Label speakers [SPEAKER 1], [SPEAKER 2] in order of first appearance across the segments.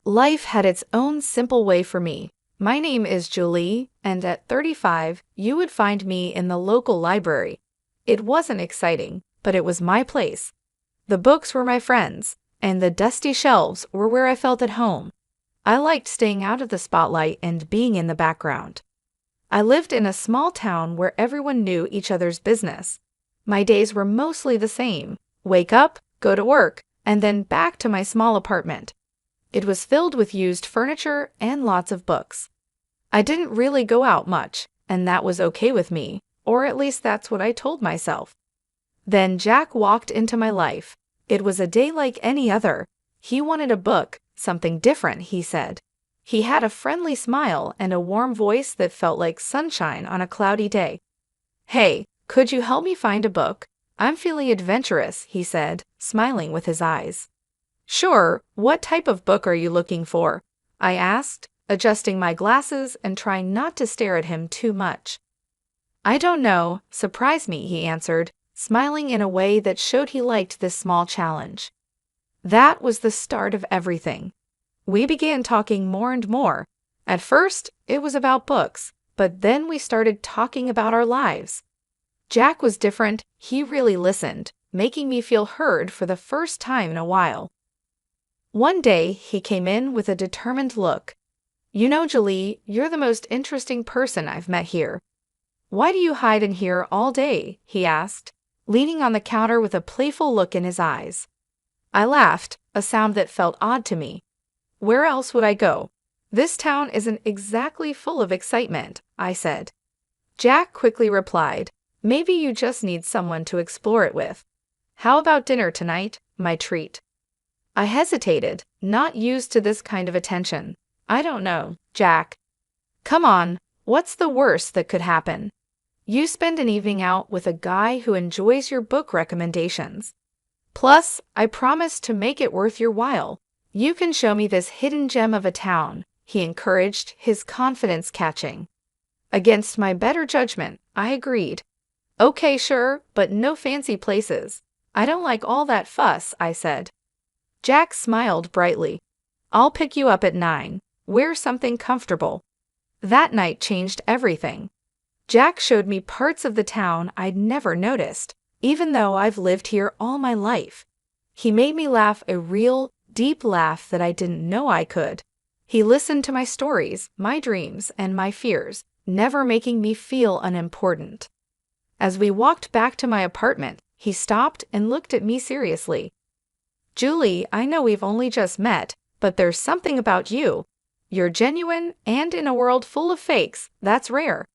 [SPEAKER 1] Life had its own simple way for me. My name is Julie, and at 35, you would find me in the local library. It wasn't exciting, but it was my place. The books were my friends, and the dusty shelves were where I felt at home. I liked staying out of the spotlight and being in the background. I lived in a small town where everyone knew each other's business. My days were mostly the same: wake up, go to work, and then back to my small apartment. It was filled with used furniture and lots of books. I didn't really go out much, and that was okay with me, or at least that's what I told myself. Then Jack walked into my life. It was a day like any other. He wanted a book, something different, he said. He had a friendly smile and a warm voice that felt like sunshine on a cloudy day. "Hey, could you help me find a book? I'm feeling adventurous," he said, smiling with his eyes. "Sure, what type of book are you looking for?" I asked, adjusting my glasses and trying not to stare at him too much. "I don't know, surprise me," he answered, smiling in a way that showed he liked this small challenge. That was the start of everything. We began talking more and more. At first, it was about books, but then we started talking about our lives. Jack was different. He really listened, making me feel heard for the first time in a while. One day, he came in with a determined look. "You know, Julie, you're the most interesting person I've met here." "Why do you hide in here all day?" he asked, leaning on the counter with a playful look in his eyes. I laughed, a sound that felt odd to me. "Where else would I go? This town isn't exactly full of excitement," I said. Jack quickly replied, "Maybe you just need someone to explore it with. How about dinner tonight, my treat?" I hesitated, not used to this kind of attention. "I don't know, Jack." "Come on, what's the worst that could happen? You spend an evening out with a guy who enjoys your book recommendations. Plus, I promise to make it worth your while. You can show me this hidden gem of a town," he encouraged, his confidence catching. Against my better judgment, I agreed. "Okay, sure, but no fancy places. I don't like all that fuss," I said. Jack smiled brightly. "I'll pick you up at 9. Wear something comfortable." That night changed everything. Jack showed me parts of the town I'd never noticed, even though I've lived here all my life. He made me laugh, a real, deep laugh that I didn't know I could. He listened to my stories, my dreams, and my fears, never making me feel unimportant. As we walked back to my apartment, he stopped and looked at me seriously. "Julie, I know we've only just met, but there's something about you. You're genuine, and in a world full of fakes, that's rare."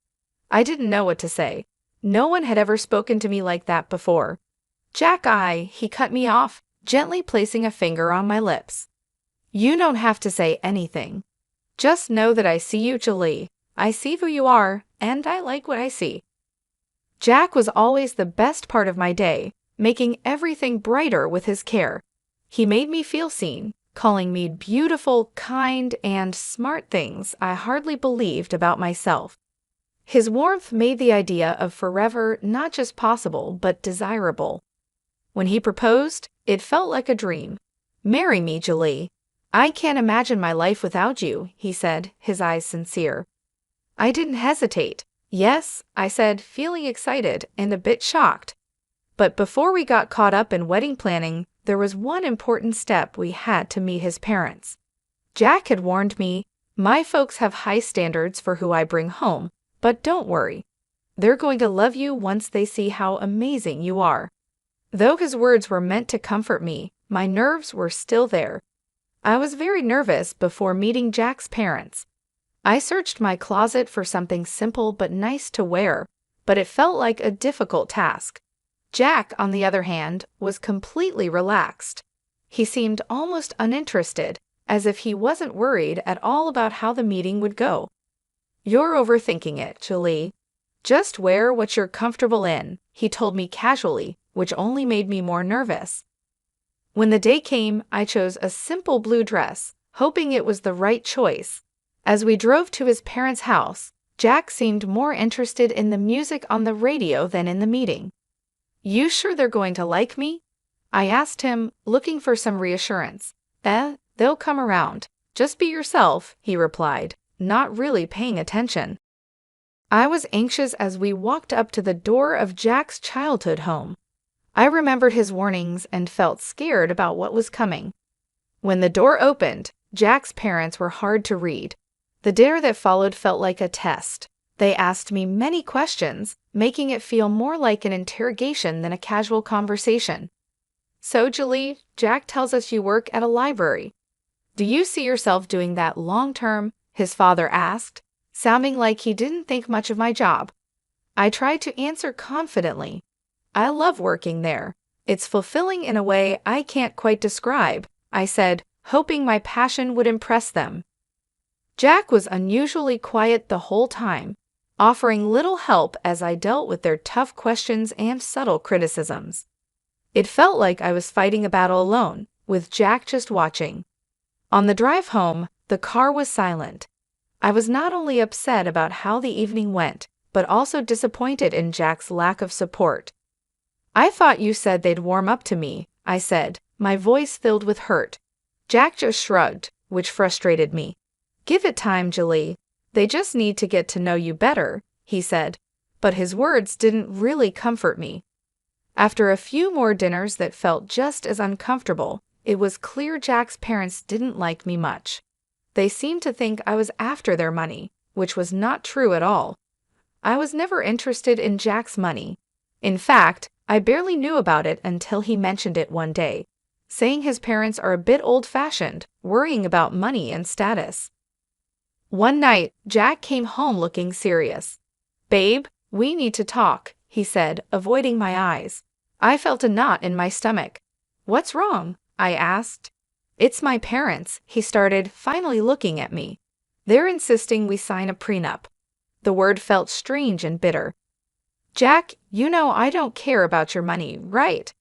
[SPEAKER 1] I didn't know what to say. No one had ever spoken to me like that before. "Jack, he cut me off, gently placing a finger on my lips. "You don't have to say anything. Just know that I see you, Julie. I see who you are, and I like what I see." Jack was always the best part of my day, making everything brighter with his care. He made me feel seen, calling me beautiful, kind, and smart things I hardly believed about myself. His warmth made the idea of forever not just possible, but desirable. When he proposed, it felt like a dream. "Marry me, Julie. I can't imagine my life without you," he said, his eyes sincere. I didn't hesitate. "Yes," I said, feeling excited and a bit shocked. But before we got caught up in wedding planning, there was one important step: we had to meet his parents. Jack had warned me, "My folks have high standards for who I bring home, but don't worry. They're going to love you once they see how amazing you are." Though his words were meant to comfort me, my nerves were still there. I was very nervous before meeting Jack's parents. I searched my closet for something simple but nice to wear, but it felt like a difficult task. Jack, on the other hand, was completely relaxed. He seemed almost uninterested, as if he wasn't worried at all about how the meeting would go. "You're overthinking it, Julie. Just wear what you're comfortable in," he told me casually, which only made me more nervous. When the day came, I chose a simple blue dress, hoping it was the right choice. As we drove to his parents' house, Jack seemed more interested in the music on the radio than in the meeting. "You sure they're going to like me?" I asked him, looking for some reassurance. They'll come around. Just be yourself, he replied, not really paying attention. I was anxious as we walked up to the door of Jack's childhood home. I remembered his warnings and felt scared about what was coming. When the door opened, Jack's parents were hard to read. The dinner that followed felt like a test. They asked me many questions, making it feel more like an interrogation than a casual conversation. So, Julie, Jack tells us you work at a library. Do you see yourself doing that long-term? His father asked, sounding like he didn't think much of my job. I tried to answer confidently. I love working there. It's fulfilling in a way I can't quite describe, I said, hoping my passion would impress them. Jack was unusually quiet the whole time, offering little help as I dealt with their tough questions and subtle criticisms. It felt like I was fighting a battle alone, with Jack just watching. On the drive home, the car was silent. I was not only upset about how the evening went, but also disappointed in Jack's lack of support. I thought you said they'd warm up to me, I said, my voice filled with hurt. Jack just shrugged, which frustrated me. Give it time, Julie. They just need to get to know you better, he said, but his words didn't really comfort me. After a few more dinners that felt just as uncomfortable, it was clear Jack's parents didn't like me much. They seemed to think I was after their money, which was not true at all. I was never interested in Jack's money. In fact, I barely knew about it until he mentioned it one day, saying his parents are a bit old-fashioned, worrying about money and status. One night, Jack came home looking serious. Babe, we need to talk, he said, avoiding my eyes. I felt a knot in my stomach. What's wrong? I asked. It's my parents, he started, finally looking at me. They're insisting we sign a prenup. The word felt strange and bitter. Jack, you know I don't care about your money, right?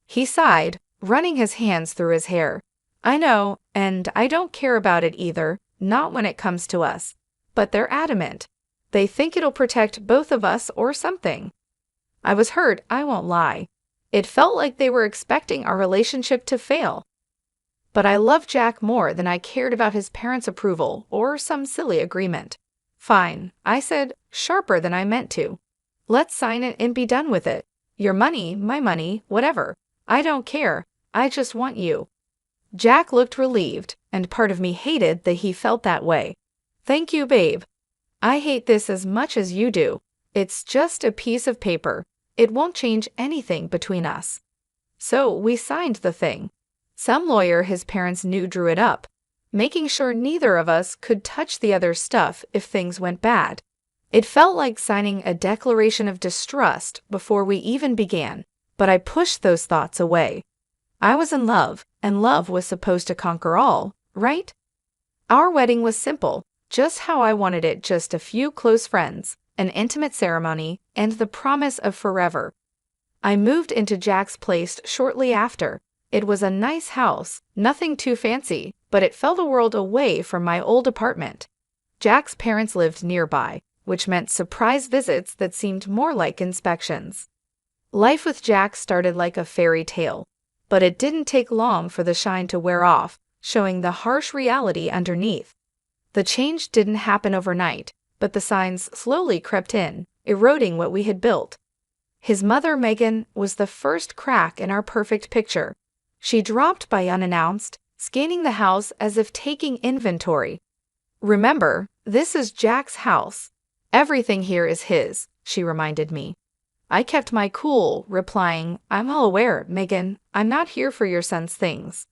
[SPEAKER 1] He sighed, running his hands through his hair. I know, and I don't care about it either, not when it comes to us. But they're adamant. They think it'll protect both of us or something. I was hurt, I won't lie. It felt like they were expecting our relationship to fail. But I loved Jack more than I cared about his parents' approval or some silly agreement. Fine, I said, sharper than I meant to. Let's sign it and be done with it. Your money, my money, whatever. I don't care. I just want you. Jack looked relieved, and part of me hated that he felt that way. Thank you, babe. I hate this as much as you do. It's just a piece of paper. It won't change anything between us. So we signed the thing. Some lawyer his parents knew drew it up, making sure neither of us could touch the other's stuff if things went bad. It felt like signing a declaration of distrust before we even began, but I pushed those thoughts away. I was in love, and love was supposed to conquer all, right? Our wedding was simple, just how I wanted it, just a few close friends, an intimate ceremony, and the promise of forever. I moved into Jack's place shortly after. It was a nice house, nothing too fancy, but it felt a world away from my old apartment. Jack's parents lived nearby, which meant surprise visits that seemed more like inspections. Life with Jack started like a fairy tale, but it didn't take long for the shine to wear off, showing the harsh reality underneath. The change didn't happen overnight, but the signs slowly crept in, eroding what we had built. His mother, Megan, was the first crack in our perfect picture. She dropped by unannounced, scanning the house as if taking inventory. Remember, this is Jack's house. Everything here is his, she reminded me. I kept my cool, replying, I'm all aware, Megan. I'm not here for your son's things.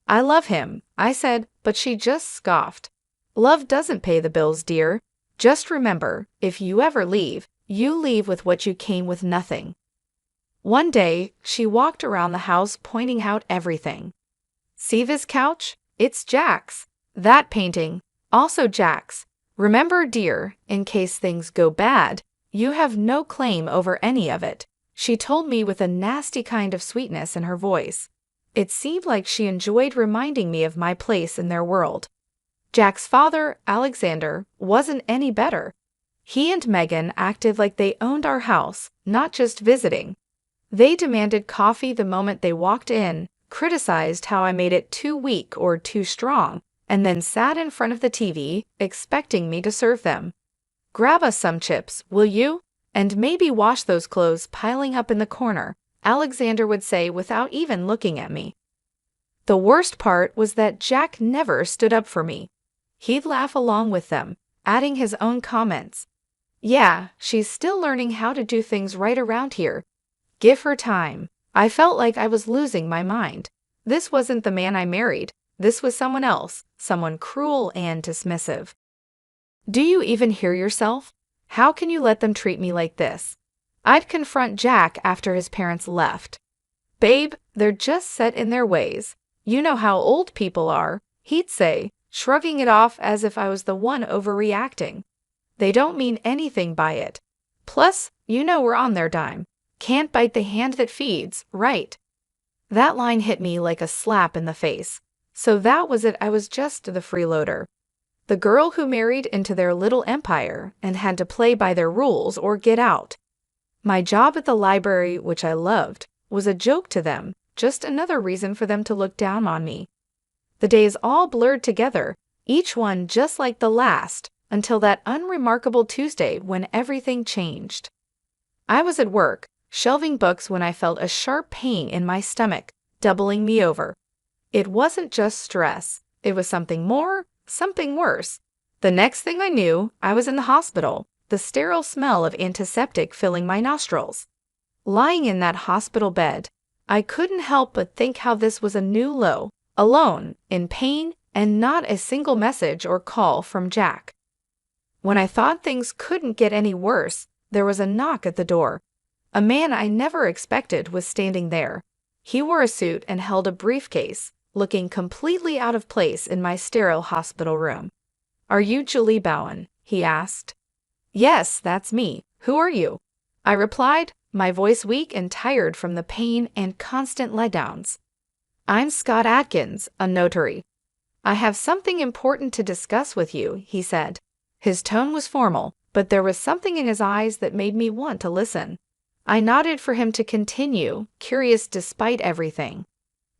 [SPEAKER 1] I love him, I said, but she just scoffed. Love doesn't pay the bills, dear. Just remember, if you ever leave, you leave with what you came with, nothing. One day, she walked around the house pointing out everything. See this couch? It's Jack's. That painting, also Jack's. Remember, dear, in case things go bad, you have no claim over any of it, she told me with a nasty kind of sweetness in her voice. It seemed like she enjoyed reminding me of my place in their world. Jack's father, Alexander, wasn't any better. He and Megan acted like they owned our house, not just visiting. They demanded coffee the moment they walked in, criticized how I made it too weak or too strong, and then sat in front of the TV, expecting me to serve them. "Grab us some chips, will you? And maybe wash those clothes piling up in the corner," Alexander would say without even looking at me. The worst part was that Jack never stood up for me. He'd laugh along with them, adding his own comments. "Yeah, she's still learning how to do things right around here. Give her time." I felt like I was losing my mind. This wasn't the man I married. This was someone else, someone cruel and dismissive. "Do you even hear yourself? How can you let them treat me like this?" I'd confront Jack after his parents left. "Babe, they're just set in their ways. You know how old people are," he'd say, shrugging it off as if I was the one overreacting. "They don't mean anything by it. Plus, you know we're on their dime. Can't bite the hand that feeds, right?" That line hit me like a slap in the face. So that was it. I was just the freeloader. The girl who married into their little empire and had to play by their rules or get out. My job at the library, which I loved, was a joke to them, just another reason for them to look down on me. The days all blurred together, each one just like the last, until that unremarkable Tuesday when everything changed. I was at work, shelving books when I felt a sharp pain in my stomach, doubling me over. It wasn't just stress. It was something more, something worse. The next thing I knew, I was in the hospital, the sterile smell of antiseptic filling my nostrils. Lying in that hospital bed, I couldn't help but think how this was a new low, alone, in pain, and not a single message or call from Jack. When I thought things couldn't get any worse, there was a knock at the door. A man I never expected was standing there. He wore a suit and held a briefcase, looking completely out of place in my sterile hospital room. "Are you Julie Bowen?" he asked. "Yes, that's me. Who are you?" I replied, my voice weak and tired from the pain and constant letdowns. "I'm Scott Atkins, a notary." "I have something important to discuss with you," he said. His tone was formal, but there was something in his eyes that made me want to listen. I nodded for him to continue, curious despite everything.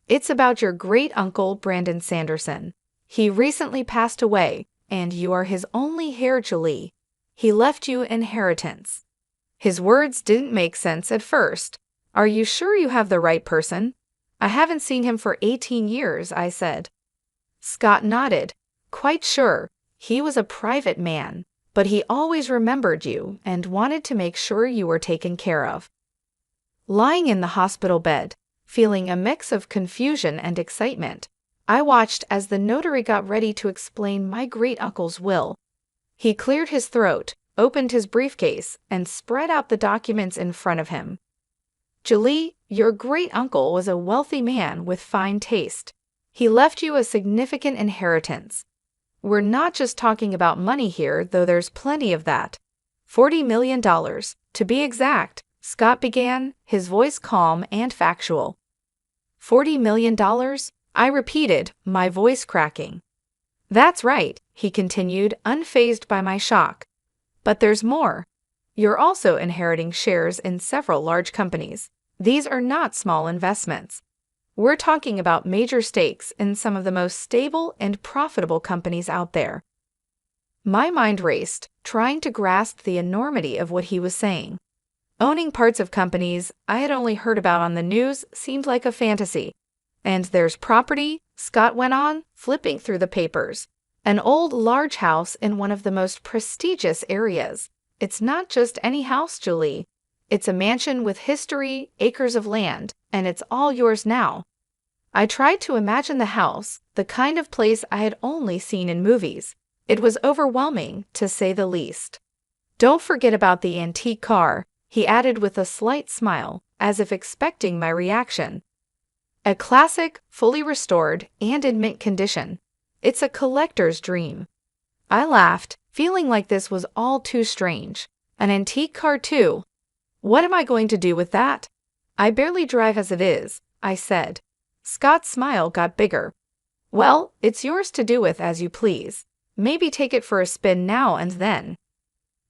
[SPEAKER 1] "It's about your great-uncle, Brandon Sanderson. He recently passed away, and you are his only heir, Julie. He left you inheritance." His words didn't make sense at first. "Are you sure you have the right person?" "I haven't seen him for 18 years, I said. Scott nodded. "Quite sure. He was a private man, but he always remembered you and wanted to make sure you were taken care of." Lying in the hospital bed, feeling a mix of confusion and excitement, I watched as the notary got ready to explain my great-uncle's will. He cleared his throat, opened his briefcase, and spread out the documents in front of him. "Julie, your great-uncle was a wealthy man with fine taste. He left you a significant inheritance. We're not just talking about money here, though there's plenty of that. $40 million, to be exact," Scott began, his voice calm and factual. $40 million? I repeated, my voice cracking. "That's right," he continued, unfazed by my shock. "But there's more. You're also inheriting shares in several large companies. These are not small investments. We're talking about major stakes in some of the most stable and profitable companies out there." My mind raced, trying to grasp the enormity of what he was saying. Owning parts of companies I had only heard about on the news seemed like a fantasy. "And there's property," Scott went on, flipping through the papers. "An old large house in one of the most prestigious areas. It's not just any house, Julie. It's a mansion with history, acres of land, and it's all yours now." I tried to imagine the house, the kind of place I had only seen in movies. It was overwhelming, to say the least. "Don't forget about the antique car," he added with a slight smile, as if expecting my reaction. "A classic, fully restored, and in mint condition. It's a collector's dream." I laughed, feeling like this was all too strange. An antique car too? What am I going to do with that? "I barely drive as it is," I said. Scott's smile got bigger. "Well, it's yours to do with as you please. Maybe take it for a spin now and then."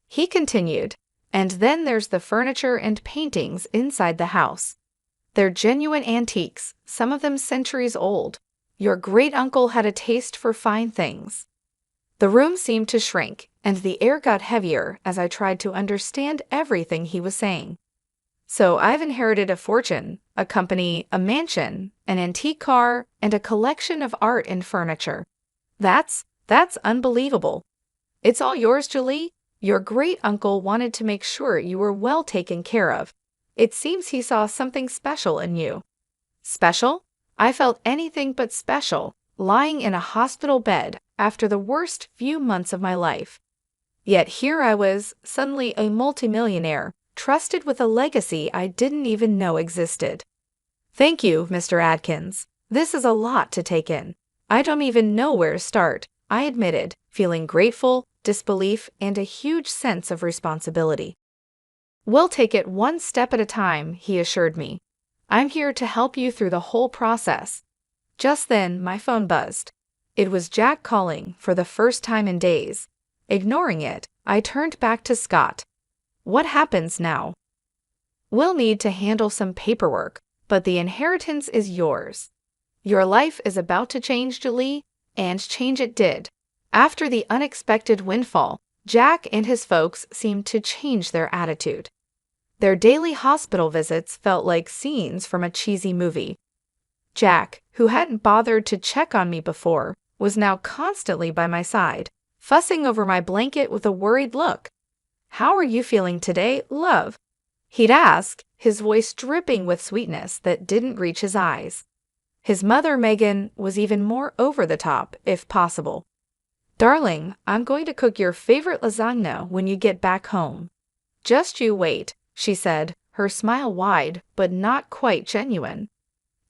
[SPEAKER 1] He continued, "And then there's the furniture and paintings inside the house. They're genuine antiques, some of them centuries old. Your great-uncle had a taste for fine things. The room seemed to shrink, and the air got heavier as I tried to understand everything he was saying. So I've inherited a fortune, a company, a mansion, an antique car, and a collection of art and furniture. That's unbelievable. It's all yours, Julie? Your great-uncle wanted to make sure you were well taken care of. It seems he saw something special in you. Special? I felt anything but special, lying in a hospital bed after the worst few months of my life. Yet here I was, suddenly a multimillionaire, trusted with a legacy I didn't even know existed. Thank you, Mr. Adkins. This is a lot to take in. I don't even know where to start, I admitted, feeling grateful, disbelief, and a huge sense of responsibility. We'll take it one step at a time, he assured me. I'm here to help you through the whole process. Just then, my phone buzzed. It was Jack calling for the first time in days. Ignoring it, I turned back to Scott. What happens now? We'll need to handle some paperwork, but the inheritance is yours. Your life is about to change, Julie, and change it did. After the unexpected windfall, Jack and his folks seemed to change their attitude. Their daily hospital visits felt like scenes from a cheesy movie. Jack, who hadn't bothered to check on me before, was now constantly by my side, fussing over my blanket with a worried look. "How are you feeling today, love?" he'd ask, his voice dripping with sweetness that didn't reach his eyes. His mother, Megan, was even more over the top, if possible. "Darling, I'm going to cook your favorite lasagna when you get back home. Just you wait," she said, her smile wide but not quite genuine.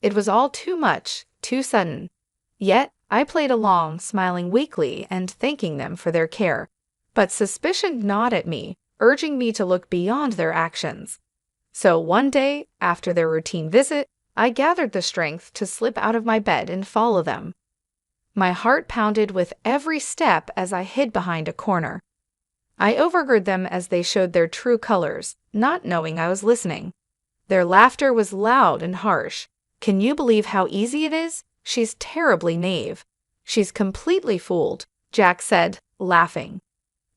[SPEAKER 1] It was all too much, too sudden. Yet I played along, smiling weakly and thanking them for their care. But suspicion gnawed at me, urging me to look beyond their actions. So one day, after their routine visit, I gathered the strength to slip out of my bed and follow them. My heart pounded with every step as I hid behind a corner. I overheard them as they showed their true colors, not knowing I was listening. Their laughter was loud and harsh. "Can you believe how easy it is? She's terribly naive. She's completely fooled," Jack said, laughing.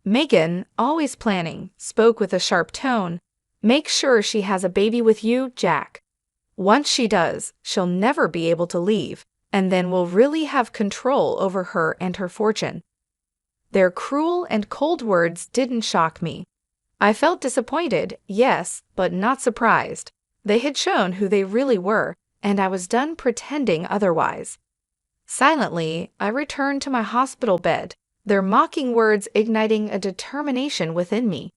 [SPEAKER 1] Megan, always planning, spoke with a sharp tone. "Make sure she has a baby with you, Jack. Once she does, she'll never be able to leave, and then we'll really have control over her and her fortune." Their cruel and cold words didn't shock me. I felt disappointed, yes, but not surprised. They had shown who they really were, and I was done pretending otherwise. Silently, I returned to my hospital bed, their mocking words igniting a determination within me.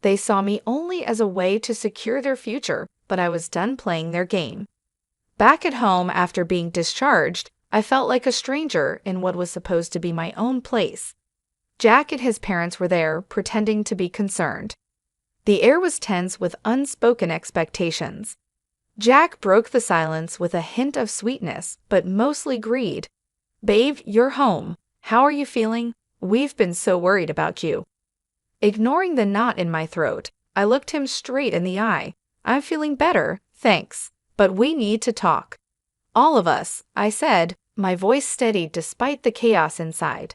[SPEAKER 1] They saw me only as a way to secure their future, but I was done playing their game. Back at home after being discharged, I felt like a stranger in what was supposed to be my own place. Jack and his parents were there, pretending to be concerned. The air was tense with unspoken expectations. Jack broke the silence with a hint of sweetness, but mostly greed. "Babe, you're home. How are you feeling? We've been so worried about you." Ignoring the knot in my throat, I looked him straight in the eye. "I'm feeling better, thanks, but we need to talk." "All of us," I said, my voice steady despite the chaos inside.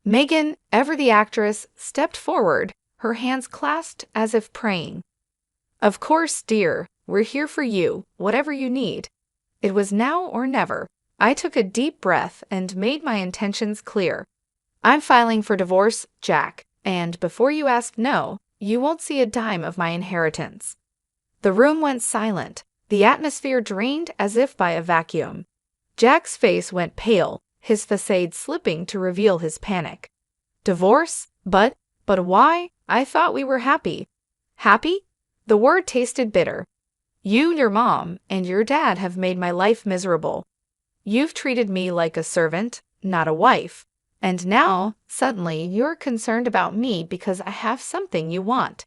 [SPEAKER 1] Megan, ever the actress, stepped forward, her hands clasped as if praying. "Of course, dear, we're here for you, whatever you need." It was now or never. I took a deep breath and made my intentions clear. "I'm filing for divorce, Jack, and before you ask no, you won't see a dime of my inheritance." The room went silent, the atmosphere drained as if by a vacuum. Jack's face went pale, his facade slipping to reveal his panic. "Divorce? But why? I thought we were happy." "Happy?" The word tasted bitter. "You, your mom, and your dad have made my life miserable. You've treated me like a servant, not a wife. And now, suddenly, you're concerned about me because I have something you want."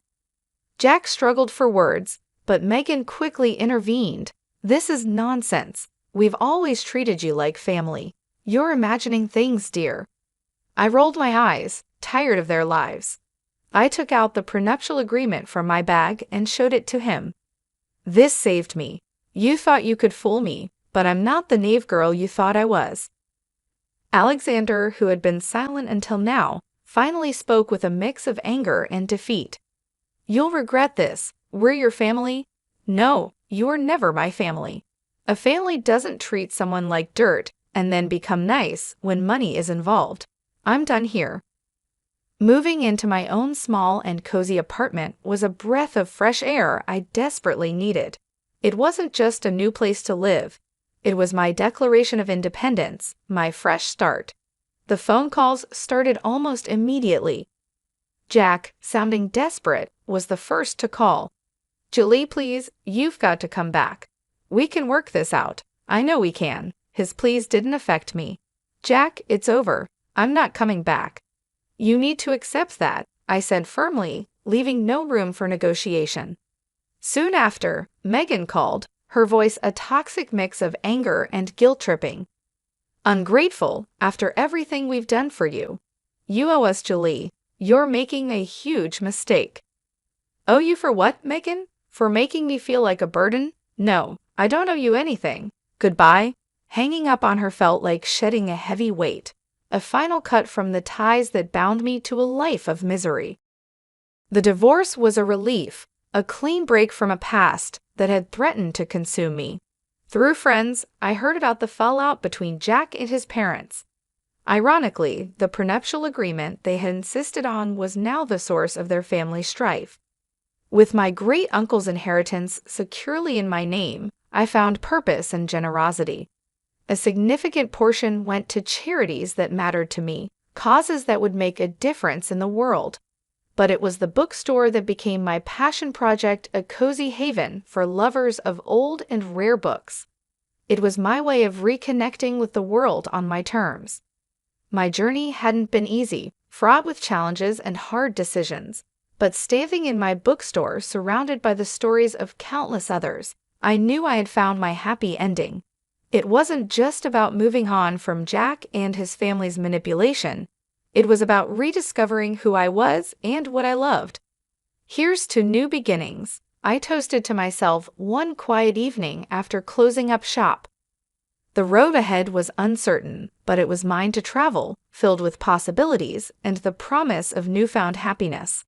[SPEAKER 1] Jack struggled for words, but Megan quickly intervened. "This is nonsense. We've always treated you like family. You're imagining things, dear." I rolled my eyes, tired of their lives. I took out the prenuptial agreement from my bag and showed it to him. "This saved me. You thought you could fool me, but I'm not the naive girl you thought I was." Alexander, who had been silent until now, finally spoke with a mix of anger and defeat. "You'll regret this. We're your family." "No, you're never my family. A family doesn't treat someone like dirt and then become nice when money is involved. I'm done here." Moving into my own small and cozy apartment was a breath of fresh air I desperately needed. It wasn't just a new place to live. It was my declaration of independence, my fresh start. The phone calls started almost immediately. Jack, sounding desperate, was the first to call. "Julie, please, you've got to come back. We can work this out. I know we can." His pleas didn't affect me. "Jack, it's over. I'm not coming back." "You need to accept that," I said firmly, leaving no room for negotiation. Soon after, Megan called, her voice a toxic mix of anger and guilt-tripping. "Ungrateful, after everything we've done for you. You owe us, Julie. You're making a huge mistake." "Owe you for what, Megan? For making me feel like a burden? No, I don't owe you anything. Goodbye." Hanging up on her felt like shedding a heavy weight, a final cut from the ties that bound me to a life of misery. The divorce was a relief, a clean break from a past that had threatened to consume me. Through friends, I heard about the fallout between Jack and his parents. Ironically, the prenuptial agreement they had insisted on was now the source of their family strife. With my great-uncle's inheritance securely in my name, I found purpose and generosity. A significant portion went to charities that mattered to me, causes that would make a difference in the world. But it was the bookstore that became my passion project, a cozy haven for lovers of old and rare books. It was my way of reconnecting with the world on my terms. My journey hadn't been easy, fraught with challenges and hard decisions, but standing in my bookstore surrounded by the stories of countless others, I knew I had found my happy ending. It wasn't just about moving on from Jack and his family's manipulation. It was about rediscovering who I was and what I loved. Here's to new beginnings, I toasted to myself one quiet evening after closing up shop. The road ahead was uncertain, but it was mine to travel, filled with possibilities and the promise of newfound happiness.